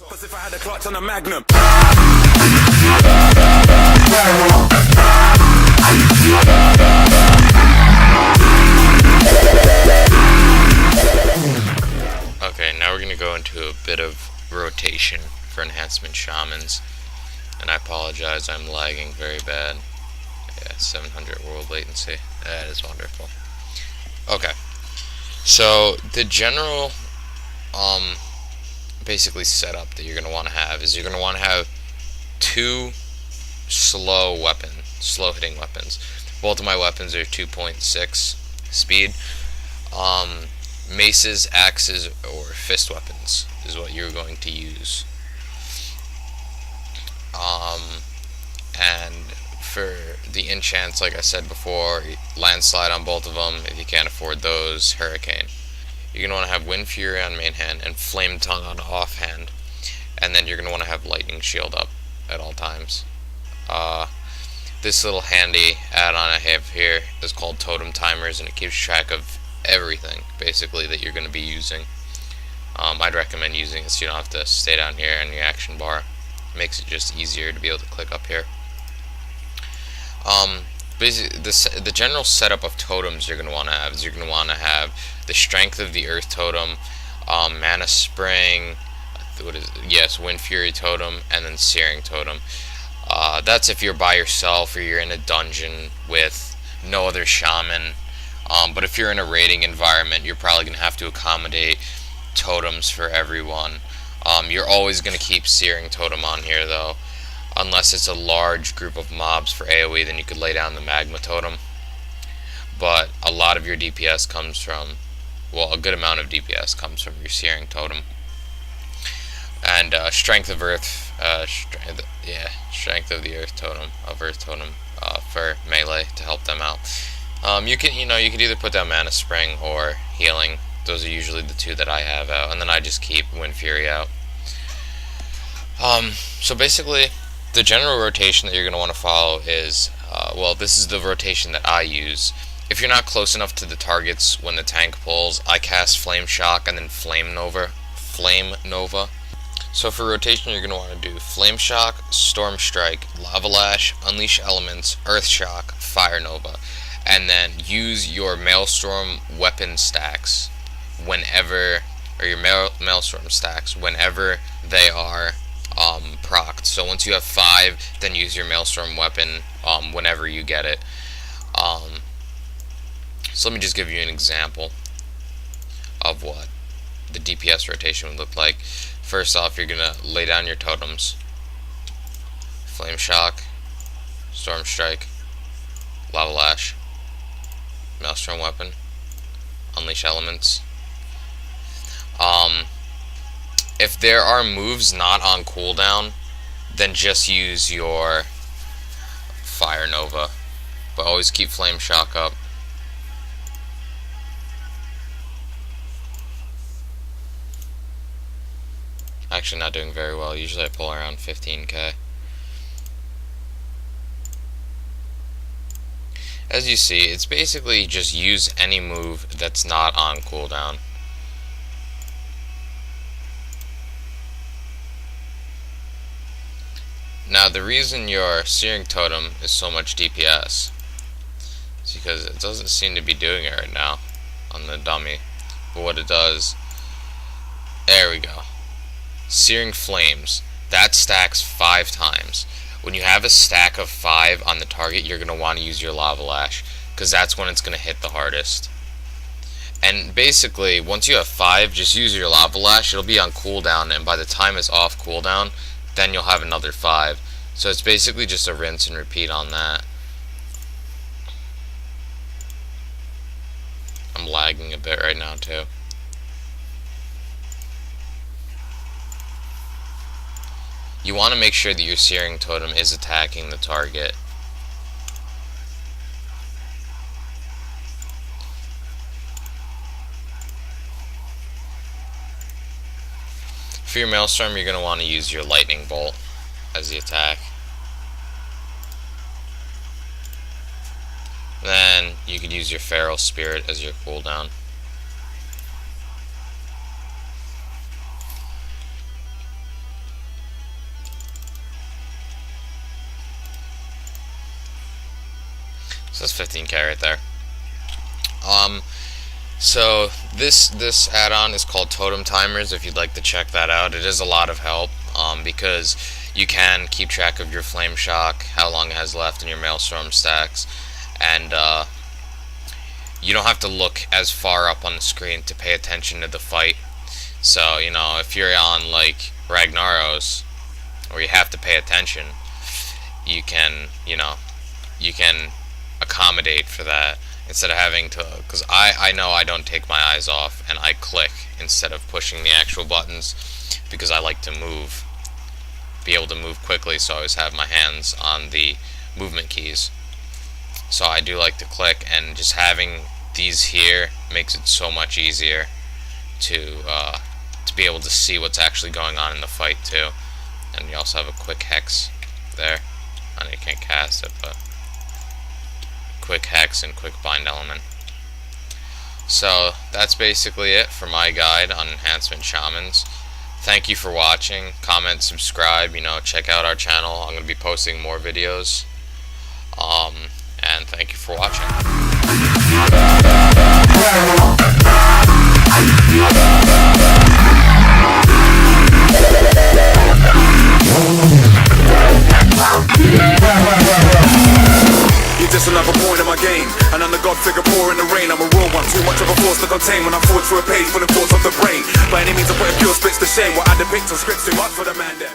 Cause if I had a clutch on a magnum. Okay, now we're going to go into a bit of rotation for enhancement shamans. And I apologize, I'm lagging very bad. Yeah, 700 world latency. That is wonderful. Okay, so the general basically setup that you're going to want to have is you're going to want to have two slow hitting weapons. Both of my weapons are 2.6 speed. Maces, axes, or fist weapons is what you're going to use. And for the enchants, like I said before, landslide on both of them. If you can't afford those, hurricane. You're going to want to have Wind Fury on main hand and Flame Tongue on off hand. And then you're going to want to have Lightning Shield up at all times. This little handy add-on I have here is called Totem Timers, and it keeps track of everything, basically, that you're going to be using. I'd recommend using it so you don't have to stay down here in your action bar. It makes it just easier to be able to click up here. Basically, the general setup of totems you're going to want to have is you're going to want to have the Strength of the Earth Totem, Mana Spring, Wind Fury Totem, and then Searing Totem. That's if you're by yourself or you're in a dungeon with no other shaman. But if you're in a raiding environment, you're probably going to have to accommodate totems for everyone. You're always going to keep Searing Totem on here, though. Unless it's a large group of mobs for AoE, then you could lay down the Magma Totem. But a lot of your DPS comes from, well, a good amount of DPS comes from your Searing Totem. And Strength of Earth, Strength of the Earth Totem, for melee to help them out. You could either put down Mana Spring or Healing. Those are usually the two that I have out, and then I just keep Wind Fury out. So basically, the general rotation that you're going to want to follow is, this is the rotation that I use. If you're not close enough to the targets when the tank pulls, I cast Flame Shock and then Flame Nova. So for rotation, you're going to want to do Flame Shock, Storm Strike, Lava Lash, Unleash Elements, Earth Shock, Fire Nova, and then use your Maelstrom weapon stacks whenever they are procced. So once you have 5, then use your Maelstrom weapon whenever you get it. So let me just give you an example of what the DPS rotation would look like. First off, you're going to lay down your totems. Flame Shock, Storm Strike, Lava Lash, Maelstrom Weapon, Unleash Elements. If there are moves not on cooldown, then just use your Fire Nova. But always keep Flame Shock up. Actually not doing very well. Usually I pull around 15k. As you see, it's basically just use any move that's not on cooldown. Now the reason your Searing Totem is so much DPS is because it doesn't seem to be doing it right now on the dummy. But what it does, there we go. Searing Flames, that stacks 5 times. When you have a stack of 5 on the target, you're going to want to use your Lava Lash, because that's when it's going to hit the hardest. And basically, once you have 5, just use your Lava Lash. It'll be on cooldown, and by the time it's off cooldown, then you'll have another 5. So it's basically just a rinse and repeat on that. I'm lagging a bit right now too. You want to make sure that your Searing Totem is attacking the target. For your Maelstrom, you're going to want to use your Lightning Bolt as the attack. Then you could use your Feral Spirit as your cooldown. So that's 15k right there. So this add-on is called Totem Timers. If you'd like to check that out, it is a lot of help because you can keep track of your Flame Shock, how long it has left in your Maelstrom stacks, and you don't have to look as far up on the screen to pay attention to the fight. So, you know, if you're on like Ragnaros, where you have to pay attention, you can, you know, you can accommodate for that instead of having to, because I know I don't take my eyes off and I click instead of pushing the actual buttons, because I like to move, be able to move quickly, so I always have my hands on the movement keys. So I do like to click, and just having these here makes it so much easier to be able to see what's actually going on in the fight too. And you also have a quick hex there. I know you can't cast it, but quick hex and quick bind element. So that's basically it for my guide on Enhancement Shamans. Thank you for watching. Comment, subscribe, you know, check out our channel. I'm going to be posting more videos. And thank you for watching. You're just another point in my game, and I'm the god figure poor in the rain. I'm a raw one, too much of a force to contain when I forge through a page full of thoughts of the brain. By any means I put a pure spits to shame. What I depict on scripts too much for the man there.